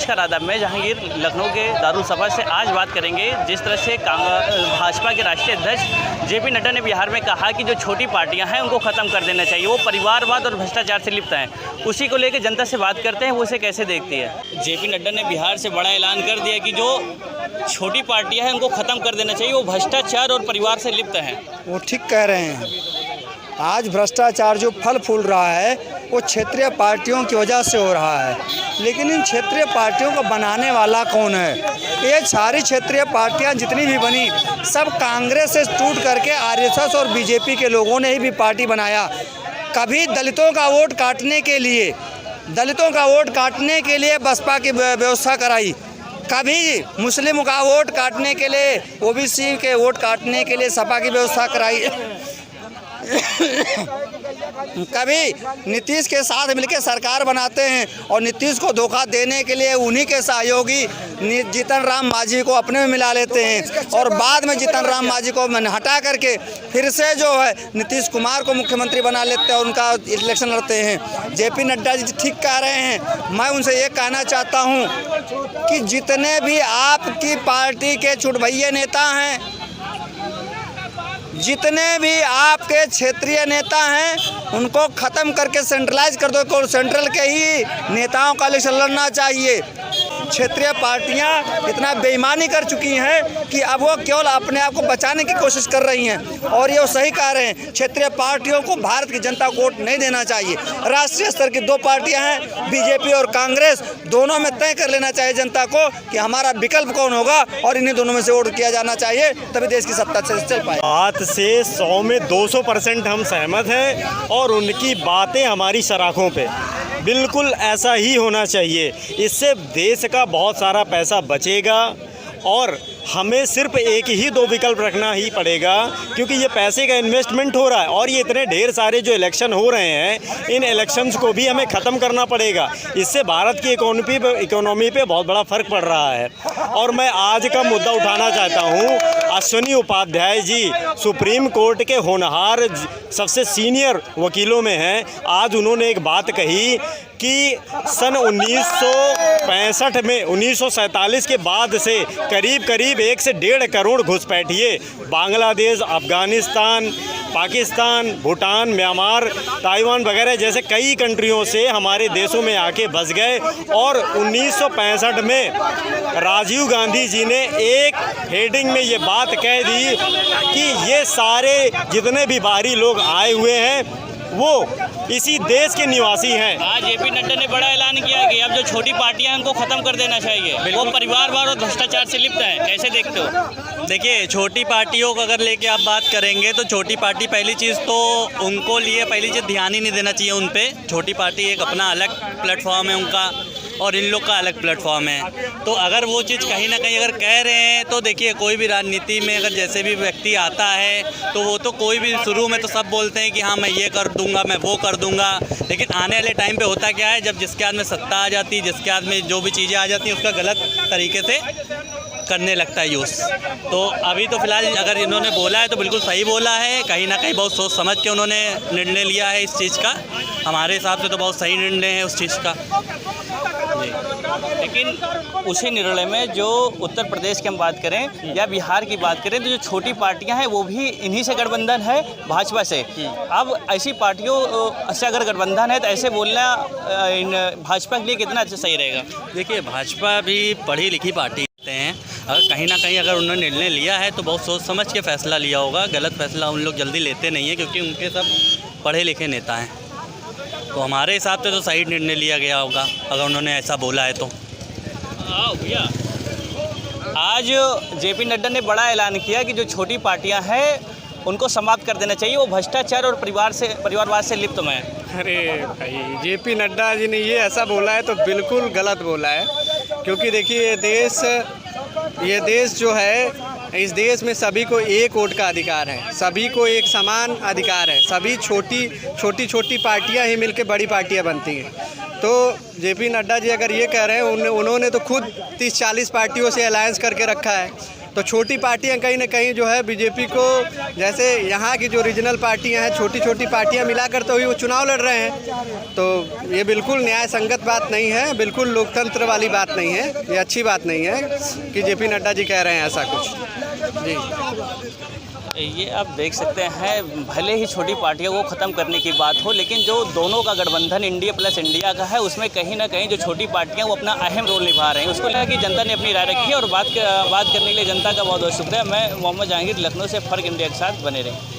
नमस्कार आदाब, मैं जहांगीर लखनऊ के दारुल-सफा से आज बात करेंगे जिस तरह से भाजपा के राष्ट्रीय अध्यक्ष जेपी नड्डा ने बिहार में कहा कि जो छोटी पार्टियां हैं उनको ख़त्म कर देना चाहिए, वो परिवारवाद और भ्रष्टाचार से लिप्त हैं। उसी को लेकर जनता से बात करते हैं, वो उसे कैसे देखती है। जेपी नड्डा ने बिहार से बड़ा ऐलान कर दिया कि जो छोटी पार्टियाँ हैं उनको ख़त्म कर देना चाहिए, वो भ्रष्टाचार और परिवार से लिप्त हैं। वो ठीक कह रहे हैं। आज भ्रष्टाचार जो फल फूल रहा है वो क्षेत्रीय पार्टियों की वजह से हो रहा है, लेकिन इन क्षेत्रीय पार्टियों को बनाने वाला कौन है? ये सारी क्षेत्रीय पार्टियां जितनी भी बनी सब कांग्रेस से टूट करके आरएसएस और बीजेपी के लोगों ने ही भी पार्टी बनाया। कभी दलितों का वोट काटने के लिए बसपा की व्यवस्था कराई, कभी मुस्लिम का वोट काटने के लिए, ओबीसी के वोट काटने के लिए सपा की व्यवस्था कराई, कभी नीतीश के साथ मिलकर सरकार बनाते हैं और नीतीश को धोखा देने के लिए उन्हीं के सहयोगी जीतन राम मांझी को अपने में मिला लेते हैं और बाद में जीतन राम मांझी को हटा करके फिर से जो है नीतीश कुमार को मुख्यमंत्री बना लेते हैं और उनका इलेक्शन लड़ते हैं। जेपी नड्डा जी ठीक कह रहे हैं। मैं उनसे ये कहना चाहता हूँ कि जितने भी आपकी पार्टी के छुटभैये नेता हैं, जितने भी आपके क्षेत्रीय नेता हैं, उनको ख़त्म करके सेंट्रलाइज कर दो। सेंट्रल के ही नेताओं का इलेक्शन लड़ना चाहिए। क्षेत्रीय पार्टियां इतना बेईमानी कर चुकी हैं कि अब वो केवल अपने आप को बचाने की कोशिश कर रही हैं और ये सही कह रहे हैं। क्षेत्रीय पार्टियों को भारत की जनता को वोट नहीं देना चाहिए। राष्ट्रीय स्तर की दो पार्टियां हैं, बीजेपी और कांग्रेस, दोनों में तय कर लेना चाहिए जनता को कि हमारा विकल्प कौन होगा और इन्हीं दोनों में से वोट किया जाना चाहिए, तभी देश की सत्ता चल पाए। बात से 100 में 200% हम सहमत हैं और उनकी बातें हमारी सराखों पे बिल्कुल ऐसा ही होना चाहिए। इससे देश का बहुत सारा पैसा बचेगा और हमें सिर्फ एक ही दो विकल्प रखना ही पड़ेगा, क्योंकि ये पैसे का इन्वेस्टमेंट हो रहा है और ये इतने ढेर सारे जो इलेक्शन हो रहे हैं, इन इलेक्शंस को भी हमें ख़त्म करना पड़ेगा। इससे भारत की इकोनॉमी पे बहुत बड़ा फ़र्क पड़ रहा है। और मैं आज का मुद्दा उठाना चाहता हूँ। अश्विनी उपाध्याय जी सुप्रीम कोर्ट के होनहार सबसे सीनियर वकीलों में हैं। आज उन्होंने एक बात कही कि सन 1965 में 1947 के बाद से करीब 1 से 1.5 करोड़ घुसपैठिए बांग्लादेश, अफ़गानिस्तान, पाकिस्तान, भूटान, म्यांमार, ताइवान वगैरह जैसे कई कंट्रियों से हमारे देशों में आके बस गए। और 1965 में राजीव गांधी जी ने एक हेडिंग में ये बात कह दी कि ये सारे जितने भी बाहरी लोग आए हुए हैं वो इसी देश के निवासी हैं। आज जेपी नड्डा ने बड़ा ऐलान किया कि अब जो छोटी पार्टियां हैं उनको ख़त्म कर देना चाहिए, वो परिवारवाद और भ्रष्टाचार से लिप्त हैं। कैसे देखते हो? देखिए, छोटी पार्टियों को अगर लेके आप बात करेंगे तो छोटी पार्टी पहली चीज़ तो उनको लिए पहली चीज़ ध्यान ही नहीं देना चाहिए उन पे। छोटी पार्टी एक अपना अलग प्लेटफॉर्म है उनका और इन लोग का अलग प्लेटफॉर्म है। तो अगर वो चीज़ कहीं ना कहीं अगर कह रहे हैं तो देखिए, कोई भी राजनीति में अगर जैसे भी व्यक्ति आता है तो वो तो कोई भी शुरू में तो सब बोलते हैं कि हाँ मैं ये कर दूंगा, मैं वो कर दूंगा, लेकिन आने वाले टाइम पे होता क्या है, जब जिसके हाथ में सत्ता आ जाती है, जिसके हाथ में जो भी चीज़ें आ जाती हैं, उसका गलत तरीके से करने लगता है यूज़। तो अभी तो फ़िलहाल अगर इन्होंने बोला है तो बिल्कुल सही बोला है। कहीं ना कहीं बहुत सोच समझ के उन्होंने निर्णय लिया है इस चीज़ का। हमारे हिसाब से तो बहुत सही निर्णय है उस चीज़ का। लेकिन उसी निर्णय में जो उत्तर प्रदेश की हम बात करें या बिहार की बात करें तो जो छोटी पार्टियां हैं वो भी इन्हीं से गठबंधन है, भाजपा से। अब ऐसी पार्टियों से अगर गठबंधन है तो ऐसे बोलना भाजपा के लिए कितना अच्छा सही रहेगा? देखिए, भाजपा भी पढ़ी लिखी पार्टी हैं। अगर कहीं ना कहीं अगर उन्होंने निर्णय लिया है तो बहुत सोच समझ के फैसला लिया होगा। गलत फैसला उन लोग जल्दी लेते नहीं हैं, क्योंकि उनके सब पढ़े लिखे नेता हैं। तो हमारे हिसाब से तो सही निर्णय लिया गया होगा अगर उन्होंने ऐसा बोला है तो। भैया, आज जेपी नड्डा ने बड़ा ऐलान किया कि जो छोटी पार्टियां हैं उनको समाप्त कर देना चाहिए, वो भ्रष्टाचार और परिवारवाद से लिप्त में है। अरे भाई, जेपी नड्डा जी ने ये ऐसा बोला है तो बिल्कुल गलत बोला है, क्योंकि देखिए ये देश जो है, इस देश में सभी को एक वोट का अधिकार है, सभी को एक समान अधिकार है। सभी छोटी पार्टियां ही मिलकर बड़ी पार्टियां बनती हैं। तो जेपी नड्डा जी अगर ये कह रहे हैं, उन्होंने तो खुद 30-40 पार्टियों से अलायंस करके रखा है। तो छोटी पार्टियां कहीं ना कहीं जो है बीजेपी को, जैसे यहाँ की जो रीजनल पार्टियां हैं, छोटी छोटी पार्टियां मिलाकर तो ही वो चुनाव लड़ रहे हैं। तो ये बिल्कुल न्याय संगत बात नहीं है, बिल्कुल लोकतंत्र वाली बात नहीं है, ये अच्छी बात नहीं है कि जेपी नड्डा जी कह रहे हैं ऐसा कुछ। जी ये आप देख सकते हैं, भले ही छोटी पार्टियों को ख़त्म करने की बात हो, लेकिन जो दोनों का गठबंधन इंडिया प्लस इंडिया का है, उसमें कहीं ना कहीं जो छोटी पार्टियां वो अपना अहम रोल निभा रहे हैं। उसको लगा कि जनता ने अपनी राय रखी है और बात करने के लिए जनता का बहुत बहुत शुक्रिया। मैं मोहम्मद जहांगीर, लखनऊ से फ़र्क इंडिया के साथ बने रही।